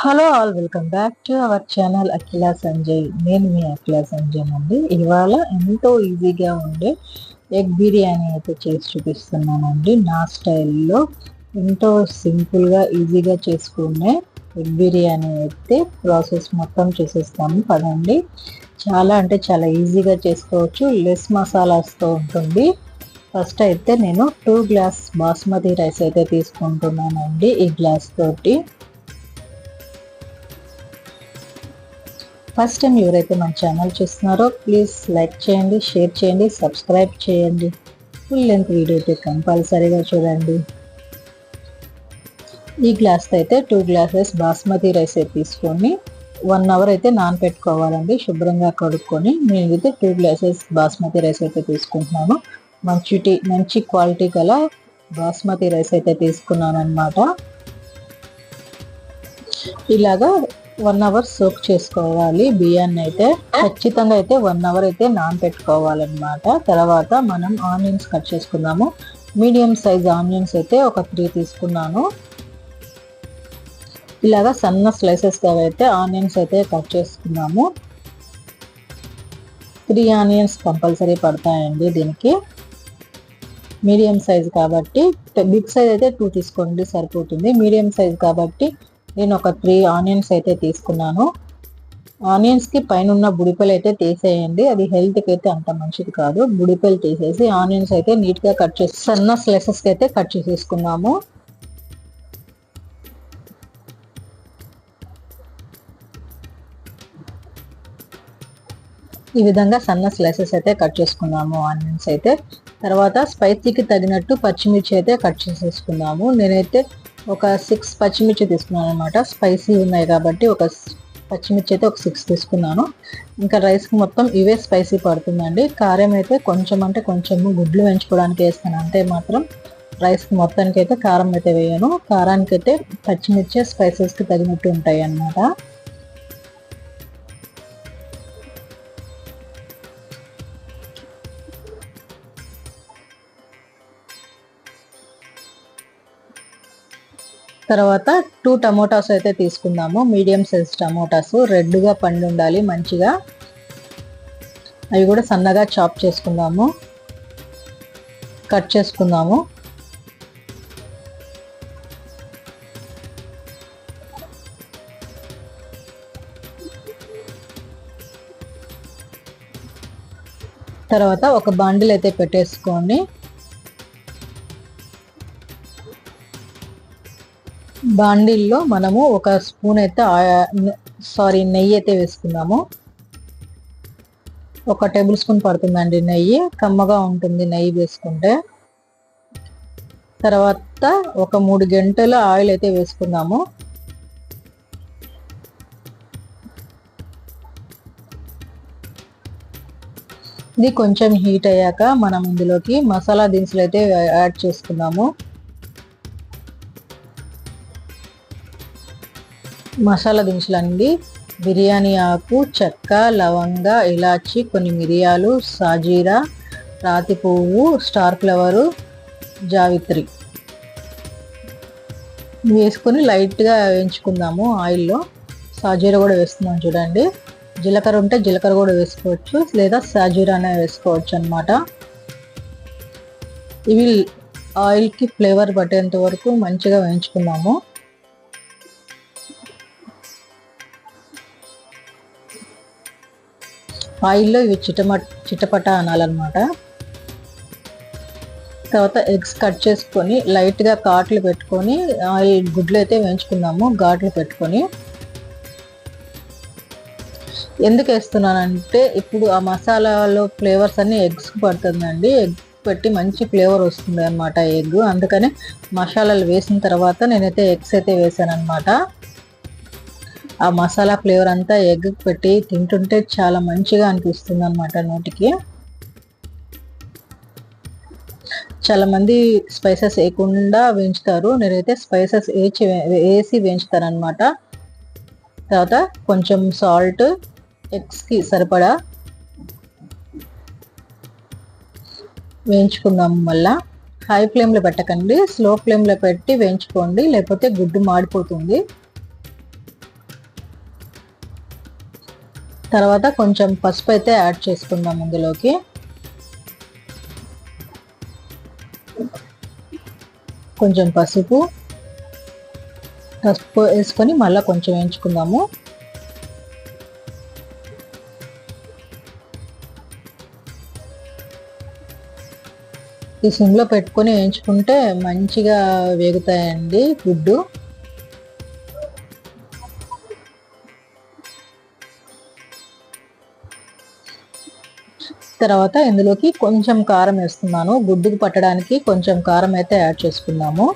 Hello all, welcome back to our channel Akhila Sanjay. నేను మీ అఖిల సంజయ్ అండి. ఇవాళ ఎంతో ఈజీగా ఉండే ఎగ్ బిర్యానీ అయితే చేసి చూపిస్తున్నానండి. నా స్టైల్లో ఎంతో సింపుల్గా ఈజీగా చేసుకునే ఎగ్ బిర్యానీ అయితే ప్రాసెస్ మొత్తం చేసేస్తాము పదండి. చాలా అంటే చాలా ఈజీగా చేసుకోవచ్చు, లెస్ మసాలాస్తో ఉంటుంది. ఫస్ట్ అయితే నేను 2 గ్లాస్ బాస్మతి రైస్ అయితే తీసుకుంటున్నానండి. ఈ గ్లాస్ తోటి ఫస్ట్ టైం ఎవరైతే మన ఛానల్ చూస్తున్నారో ప్లీజ్ లైక్ చేయండి, షేర్ చేయండి, సబ్స్క్రైబ్ చేయండి. ఫుల్ లెంత్ వీడియో అయితే కంపల్సరీగా చూడండి. ఈ గ్లాస్తో అయితే 2 గ్లాసెస్ బాస్మతి రైస్ అయితే తీసుకొని 1 అవర్ అయితే నానపెట్టుకోవాలండి. శుభ్రంగా కడుక్కొని నేనైతే 2 గ్లాసెస్ బాస్మతి రైస్ అయితే తీసుకుంటున్నాను. మంచి క్వాలిటీ గల బాస్మతి రైస్ అయితే తీసుకున్నాను అనమాట. ఇలాగా 1 అవర్ సోక్ చేసుకోవాలి బియ్యాన్ని. అయితే ఖచ్చితంగా అయితే 1 అవర్ అయితే నానపెట్టుకోవాలన్నమాట. తర్వాత మనం ఆనియన్స్ కట్ చేసుకుందాము. మీడియం సైజ్ ఆనియన్స్ అయితే ఒక 3 తీసుకున్నాను. ఇలాగా సన్న స్లైసెస్గా అయితే ఆనియన్స్ అయితే కట్ చేసుకున్నాము. 3 ఆనియన్స్ కంపల్సరీ పడతాయండి దీనికి. మీడియం సైజ్ కాబట్టి, బిగ్ సైజ్ అయితే 2 తీసుకోండి సరిపోతుంది. మీడియం సైజ్ కాబట్టి నేను ఒక 3 ఆనియన్స్ అయితే తీసుకున్నాను. ఆనియన్స్కి పైన ఉన్న బుడిపెలు అయితే తీసేయండి, అది హెల్త్కి అయితే అంత మంచిది కాదు. బుడిపెలు తీసేసి ఆనియన్స్ అయితే నీట్గా కట్ చేసి సన్న స్లైసెస్కి అయితే కట్ చేసేసుకున్నాము. ఈ విధంగా సన్న స్లైసెస్ అయితే కట్ చేసుకున్నాము ఆనియన్స్ అయితే. తర్వాత స్పైసీకి తగినట్టు పచ్చిమిర్చి అయితే కట్ చేసేసుకున్నాము. నేనైతే ఒక 6 పచ్చిమిర్చి తీసుకున్నాను అనమాట. స్పైసీ ఉన్నాయి కాబట్టి ఒక పచ్చిమిర్చి అయితే ఒక 6 తీసుకున్నాను. ఇంకా రైస్కి మొత్తం ఇవే స్పైసీ పడుతుందండి. కారం అయితే కొంచెం అంటే కొంచెము గుడ్లు వేయించుకోవడానికి వేస్తాను అంటే మాత్రం రైస్కి మొత్తానికి అయితే కారం అయితే వేయను. కారానికి అయితే పచ్చిమిర్చి స్పైసెస్కి తగినట్టు ఉంటాయి అన్నమాట. తర్వాత 2 టమోటాస్ అయితే తీసుకుందాము. మీడియం సైజ్ టమోటాస్, రెడ్గా పండి ఉండాలి మంచిగా. అవి కూడా సన్నగా చాప్ చేసుకుందాము, కట్ చేసుకుందాము. తర్వాత ఒక బాండిల్ అయితే పెట్టేసుకొని బాండిల్లో మనము ఒక స్పూన్ అయితే నెయ్యి అయితే వేసుకుందాము. 1 టేబుల్ స్పూన్ పడుతుందండి నెయ్యి, కమ్మగా ఉంటుంది నెయ్యి వేసుకుంటే. తర్వాత ఒక 3 గంటల ఆయిల్ అయితే వేసుకుందాము. ఇది కొంచెం హీట్ అయ్యాక మనం ఇందులోకి మసాలా దినుసులు అయితే యాడ్ చేసుకుందాము. మసాలా దినుసులండి బిర్యానీ ఆకు, చెక్క, లవంగ, ఇలాచి, కొన్ని మిరియాలు, సాజీరా, రాతి పువ్వు, స్టార్ ఫ్లవరు, జావిత్రి వేసుకొని లైట్గా వేయించుకుందాము ఆయిల్లో. సాజీరా కూడా వేస్తున్నాం చూడండి. జీలకర్ర ఉంటే జీలకర్ర కూడా వేసుకోవచ్చు, లేదా సాజీరా అనే వేసుకోవచ్చు అన్నమాట. ఇవి ఆయిల్కి ఫ్లేవర్ పట్టేంత వరకు మంచిగా వేయించుకుందాము. ఆయిల్లో ఇవి చిటపట అనాలన్నమాట. తర్వాత ఎగ్స్ కట్ చేసుకొని లైట్గా ఘాట్లు పెట్టుకొని ఆయిల్ గుడ్లు అయితే వేయించుకుందాము ఘాట్లు పెట్టుకొని. ఎందుకు వేస్తున్నానంటే ఇప్పుడు ఆ మసాలాలో ఫ్లేవర్స్ అన్నీ ఎగ్స్కి పడుతుందండి. ఎగ్ పెట్టి మంచి ఫ్లేవర్ వస్తుంది అనమాట ఎగ్. అందుకని మసాలాలు వేసిన తర్వాత నేనైతే ఎగ్స్ అయితే వేసాను అనమాట. ఆ మసాలా ఫ్లేవర్ అంతా ఎగ్ పెట్టి తింటుంటే చాలా మంచిగా అనిపిస్తుంది అనమాట నోటికి. చాలా మంది స్పైసెస్ వేయకుండా వేయించుతారు, నేనైతే స్పైసెస్ వేసి వేయించుతాను అనమాట. తర్వాత కొంచెం సాల్ట్, ఎగ్స్కి సరిపడా వేయించుకుందాము. మళ్ళీ హై ఫ్లేమ్లో పెట్టకండి, స్లో ఫ్లేమ్లో పెట్టి వేయించుకోండి, లేకపోతే గుడ్డు మాడిపోతుంది. తర్వాత కొంచెం పసుపు అయితే యాడ్ చేసుకుందాం ఇందులోకి. కొంచెం పసుపు వేసుకొని మళ్ళీ కొంచెం వేయించుకుందాము. ఈ సిమ్లో పెట్టుకొని వేయించుకుంటే మంచిగా వేగుతాయండి గుడ్డు. తర్వాత ఇందులోకి కొంచెం కారం వేస్తున్నాను. గుడ్డుకు పట్టడానికి కొంచెం కారం అయితే యాడ్ చేసుకుందాము.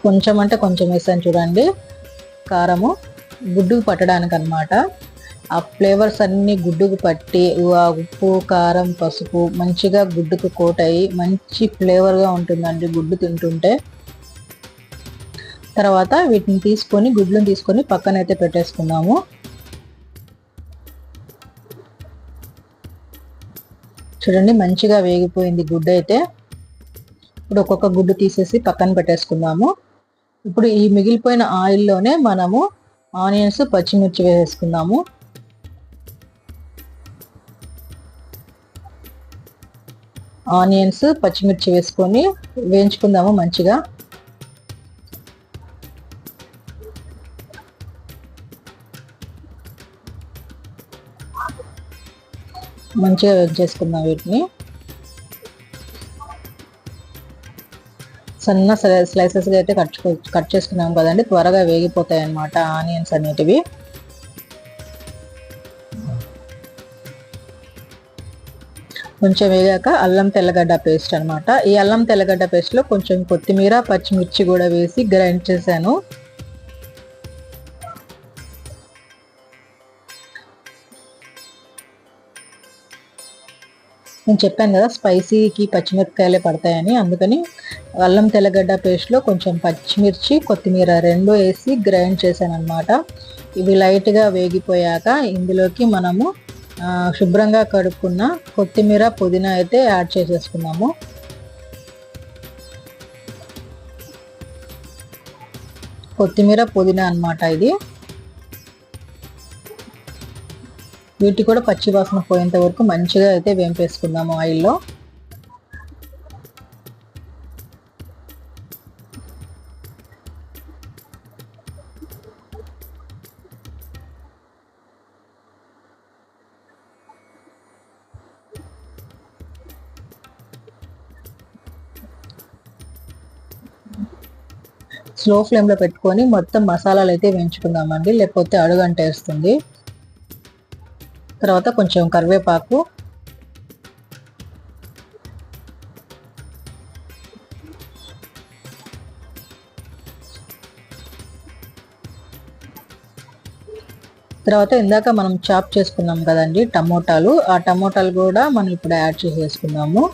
కొంచెం అంటే కొంచెం వేసాను చూడండి కారము, గుడ్డుకు పట్టడానికి అన్నమాట. ఆ ఫ్లేవర్స్ అన్నీ గుడ్డుకు పట్టి ఉప్పు కారం పసుపు మంచిగా గుడ్డుకు కోట్ అయ్యి మంచి ఫ్లేవర్గా ఉంటుందండి గుడ్డు తింటుంటే. తర్వాత వీటిని తీసుకొని గుడ్లను తీసుకొని పక్కనైతే పెట్టేసుకుందాము. చూడండి మంచిగా వేగిపోయింది గుడ్డు అయితే. ఇప్పుడు ఒక్కొక్క గుడ్డు తీసేసి పక్కన పెట్టేసుకుందాము. ఇప్పుడు ఈ మిగిలిపోయిన ఆయిల్లోనే మనము ఆనియన్స్ పచ్చిమిర్చి వేసేసుకుందాము. ఆనియన్స్ పచ్చిమిర్చి వేసుకొని వేయించుకుందాము మంచిగా. మంచిగా వేగ్ చేసుకుందాం వీటిని. సన్న స్లైసెస్గా అయితే కట్ చేసుకున్నాం కదండి, త్వరగా వేగిపోతాయి అన్నమాట ఆనియన్స్ అనేటివి. కొంచెం వేగాక అల్లం తెల్లగడ్డ పేస్ట్ అనమాట. ఈ అల్లం తెల్లగడ్డ పేస్ట్లో కొంచెం కొత్తిమీర పచ్చిమిర్చి కూడా వేసి గ్రైండ్ చేశాను. నేను చెప్పాను కదా స్పైసీకి పచ్చిమిరపకాయలే పడతాయని, అందుకని అల్లం తెల్లగడ్డ పేస్ట్లో కొంచెం పచ్చిమిర్చి కొత్తిమీర రెండు వేసి గ్రైండ్ చేశాను అనమాట. ఇవి లైట్గా వేగిపోయాక ఇందులోకి మనము శుభ్రంగా కడుక్కున్న కొత్తిమీర పుదీనా అయితే యాడ్ చేసేసుకున్నాము. కొత్తిమీర పుదీనా అన్నమాట ఇది. వీటి కూడా పచ్చి వాసన పోయేంత వరకు మంచిగా అయితే వేంపేసుకుందాము ఆయిల్లో. స్లో ఫ్లేమ్లో పెట్టుకొని మొత్తం మసాలాలు అయితే వేయించుకుందామండి, లేకపోతే అడుగంటేస్తుంది. తర్వాత కొంచెం కరివేపాకు, తర్వాత ఇందాక మనం చాప్ చేసుకున్నాం కదండి టమోటాలు, ఆ టమోటాలు కూడా మనం ఇప్పుడు యాడ్ చేసేసుకున్నాము.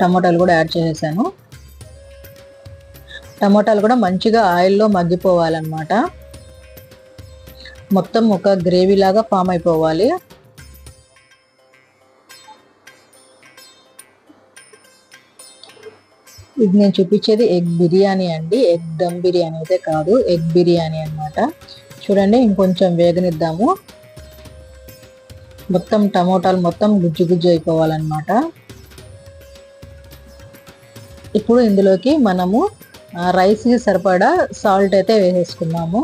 టమోటాలు కూడా యాడ్ చేసేసాను. టమోటాలు కూడా మంచిగా ఆయిల్లో మగ్గిపోవాలన్నమాట. మొత్తం ఒక గ్రేవీ లాగా ఫామ్ అయిపోవాలి. ఇది నేను చూపించేది ఎగ్ బిర్యానీ అండి, ఎగ్ దమ్ బిర్యానీ అయితే కాదు, ఎగ్ బిర్యానీ అన్నమాట. చూడండి ఇంకొంచెం వేగనిద్దాము. మొత్తం టమోటాలు మొత్తం గుజ్జు గుజ్జు అయిపోవాలన్నమాట. ఇప్పుడు ఇందులోకి మనము రైస్కి సరిపడా సాల్ట్ అయితే వేసేసుకున్నాము.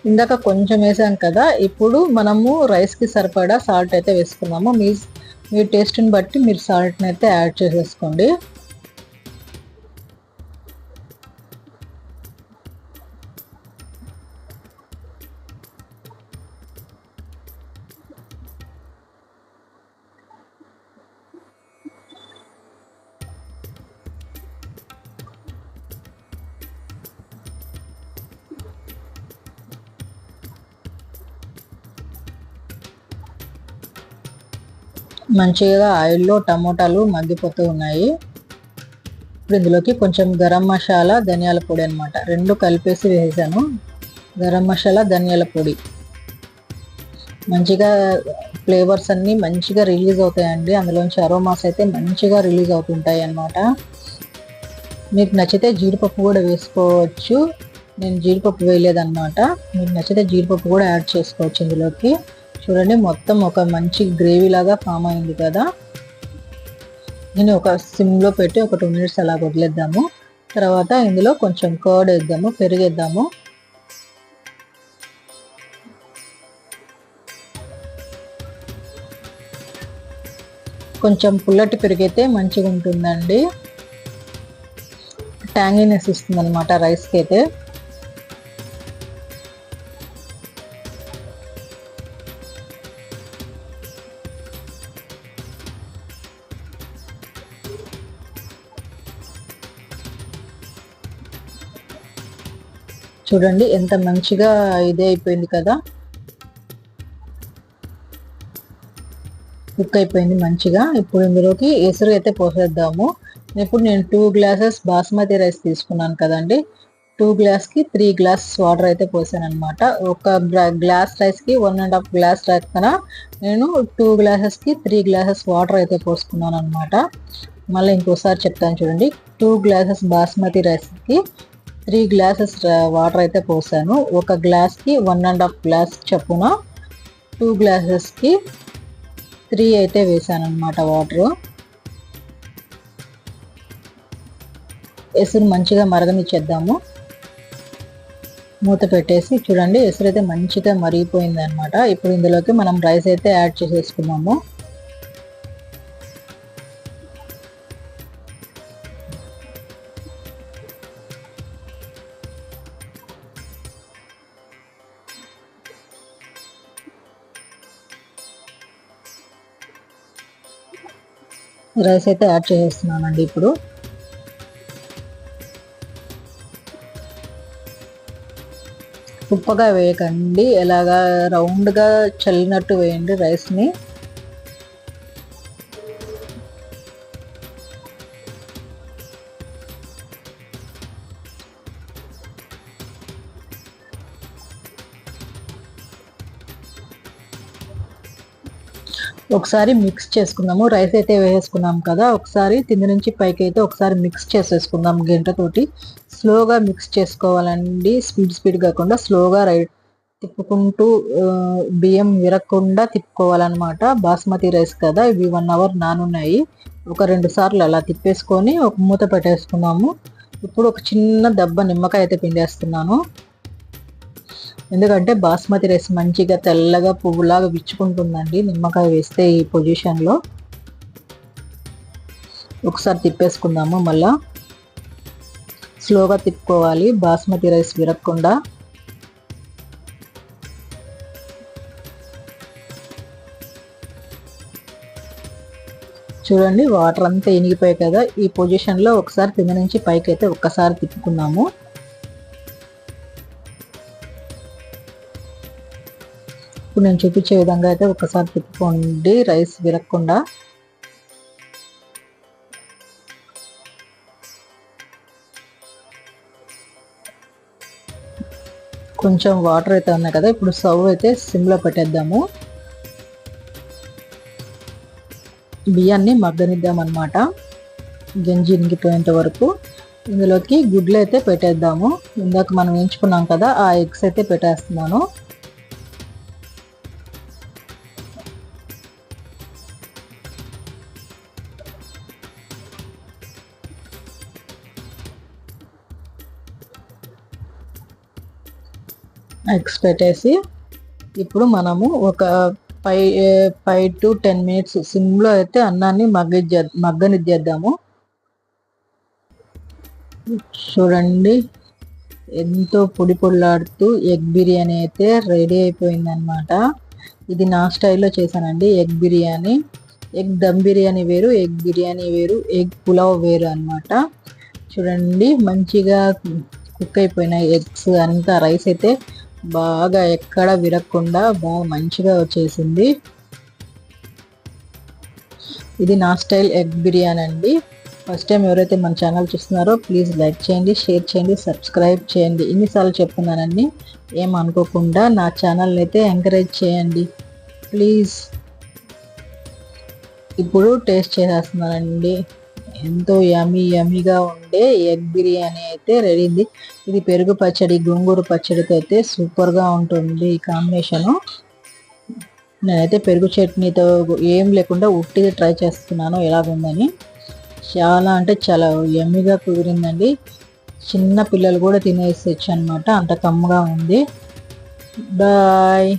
ఇందాక కొంచెం వేసాం కదా, ఇప్పుడు మనము రైస్కి సరిపడా సాల్ట్ అయితే వేసుకున్నాము. మీ టేస్ట్ని బట్టి మీరు సాల్ట్ని అయితే యాడ్ చేసేసుకోండి. మంచిగా ఆయిల్లో టమోటాలు మగ్గిపోతూ ఉన్నాయి. ఇప్పుడు ఇందులోకి కొంచెం గరం మసాలా ధనియాల పొడి అనమాట, రెండు కలిపేసి వేసాను. గరం మసాలా ధనియాల పొడి మంచిగా ఫ్లేవర్స్ అన్నీ మంచిగా రిలీజ్ అవుతాయండి, అందులోంచి అరోమాస్ అయితే మంచిగా రిలీజ్ అవుతుంటాయి అన్నమాట. మీకు నచ్చితే జీడిపప్పు కూడా వేసుకోవచ్చు. నేను జీడిపప్పు వేయలేదన్నమాట. మీకు నచ్చితే జీడిపప్పు కూడా యాడ్ చేసుకోవచ్చు ఇందులోకి. చూడండి మొత్తం ఒక మంచి గ్రేవీ లాగా ఫామ్ అయింది కదా. నేను ఒక సిమ్లో పెట్టి ఒక 2 minutes అలా వదిలేద్దాము. తర్వాత ఇందులో కొంచెం కర్డ్ వేద్దాము, పెరిగేద్దాము. కొంచెం పుల్లటి పెరిగైతే మంచిగా ఉంటుందండి, ట్యాంగీనెస్ ఇస్తుంది అనమాట రైస్కి అయితే. చూడండి ఎంత మంచిగా ఇదే అయిపోయింది కదా, కుక్ అయిపోయింది మంచిగా. ఇప్పుడు ఇందులోకి ఎసురు అయితే పోసేద్దాము. ఇప్పుడు నేను 2 glasses బాస్మతి రైస్ తీసుకున్నాను కదండి. 2 glasses 3 glasses వాటర్ అయితే పోసాను అనమాట. ఒక గ్లాస్ రైస్కి 1.5 glass రైస్కన నేను 2 glasses 3 glasses వాటర్ అయితే పోసుకున్నాను అనమాట. మళ్ళీ ఇంకోసారి చెప్తాను చూడండి. 2 glasses బాస్మతి రైస్కి 3 glasses వాటర్ అయితే పోసాను. ఒక గ్లాస్కి 1.5 glass చొప్పున 2 glasses 3 అయితే వేసాను అనమాట వాటరు. ఎసురు మంచిగా మరగనిచ్చేద్దాము. మూత పెట్టేసి చూడండి ఎసురు అయితే మంచిగా మరిగిపోయింది అనమాట. ఇప్పుడు ఇందులోకి మనం రైస్ అయితే యాడ్ చేసేసుకున్నాము. రైస్ అయితే యాడ్ చేసేస్తున్నానండి. ఇప్పుడు ఉప్పగా వేయకండి, ఎలాగా రౌండ్గా చల్లినట్టు వేయండి రైస్ని. ఒకసారి మిక్స్ చేసుకుందాము. రైస్ అయితే వేసేసుకున్నాం కదా, ఒకసారి కింద నుంచి పైకి అయితే ఒకసారి మిక్స్ చేసేసుకుందాం గంటతోటి. స్లోగా మిక్స్ చేసుకోవాలండి, స్పీడ్ కాకుండా స్లోగా తిప్పుకుంటూ బియ్యం విరగకుండా తిప్పుకోవాలన్నమాట. బాస్మతి రైస్ కదా, ఇవి 1 hour నానున్నాయి. ఒక 2 సార్లు అలా తిప్పేసుకొని ఒక మూత పెట్టేసుకున్నాము. ఇప్పుడు ఒక చిన్న దెబ్బ నిమ్మకాయ అయితే పిండేస్తున్నాను. ఎందుకంటే బాస్మతి రైస్ మంచిగా తెల్లగా పువ్వులాగా విచ్చుకుంటుందండి నిమ్మకాయ వేస్తే. ఈ పొజిషన్లో ఒకసారి తిప్పేసుకుందాము. మళ్ళా స్లోగా తిప్పుకోవాలి బాస్మతి రైస్ విరగకుండా. చూడండి వాటర్ అంతా ఇనిగిపోయాయి కదా. ఈ పొజిషన్లో ఒకసారి కింద నుంచి పైకి అయితే ఒక్కసారి తిప్పుకున్నాము. ఇప్పుడు నేను చూపించే విధంగా అయితే ఒకసారి తిప్పుకోండి రైస్ విరగకుండా. కొంచెం వాటర్ అయితే ఉన్నాయి కదా, ఇప్పుడు స్టవ్ అయితే సిమ్లో పెట్టేద్దాము. బియ్యాన్ని మగ్గనిద్దాం అన్నమాట గంజి ఇంగిపోయేంత వరకు. ఇందులోకి గుడ్లు అయితే పెట్టేద్దాము. ఇందాక మనం వేయించుకున్నాం కదా, ఆ ఎగ్స్ అయితే పెట్టేస్తున్నాను. ఎగ్స్ పెట్టేసి ఇప్పుడు మనము ఒక 5 to 10 minutes సిమ్లో అయితే అన్నాన్ని మగ్గనిద్దేద్దాము. చూడండి ఎంతో పొడి పొడిలాడుతూ ఎగ్ బిర్యానీ అయితే రెడీ అయిపోయిందనమాట. ఇది నా స్టైల్లో చేశానండి ఎగ్ బిర్యానీ. ఎగ్ దమ్ బిర్యానీ వేరు, ఎగ్ బిర్యానీ వేరు, ఎగ్ పులావ్ వేరు అనమాట. చూడండి మంచిగా కుక్ అయిపోయిన ఎగ్స్ అంతా, రైస్ అయితే బాగా ఎక్కడ విరగకుండా బాగా మంచిగా వచ్చేసింది. ఇది నా స్టైల్ ఎగ్ బిర్యానీ అండి. ఫస్ట్ టైం ఎవరైతే మన ఛానల్ చూస్తున్నారో ప్లీజ్ లైక్ చేయండి, షేర్ చేయండి, సబ్స్క్రైబ్ చేయండి. ఇన్నిసార్లు చెప్తున్నానండి, ఏం అనుకోకుండా నా ఛానల్ అయితే ఎంకరేజ్ చేయండి ప్లీజ్. ఇప్పుడు టేస్ట్ చేసేస్తున్నానండి. ఎంతో యమీగా ఉండే ఎగ్ బిర్యానీ అయితే రెడీ అయింది. ఇది పెరుగు పచ్చడి, గోంగూర పచ్చడితో అయితే సూపర్గా ఉంటుంది ఈ కాంబినేషను. నేనైతే పెరుగు చట్నీతో ఏం లేకుండా ఉట్టిగా ట్రై చేస్తున్నాను ఎలాగుందని. చాలా అంటే చాలా యమ్మీగా కుదిరిందండి. చిన్న పిల్లలు కూడా తినేసేయచ్చు అనమాట, అంత కమ్మగా ఉంది. బాయ్.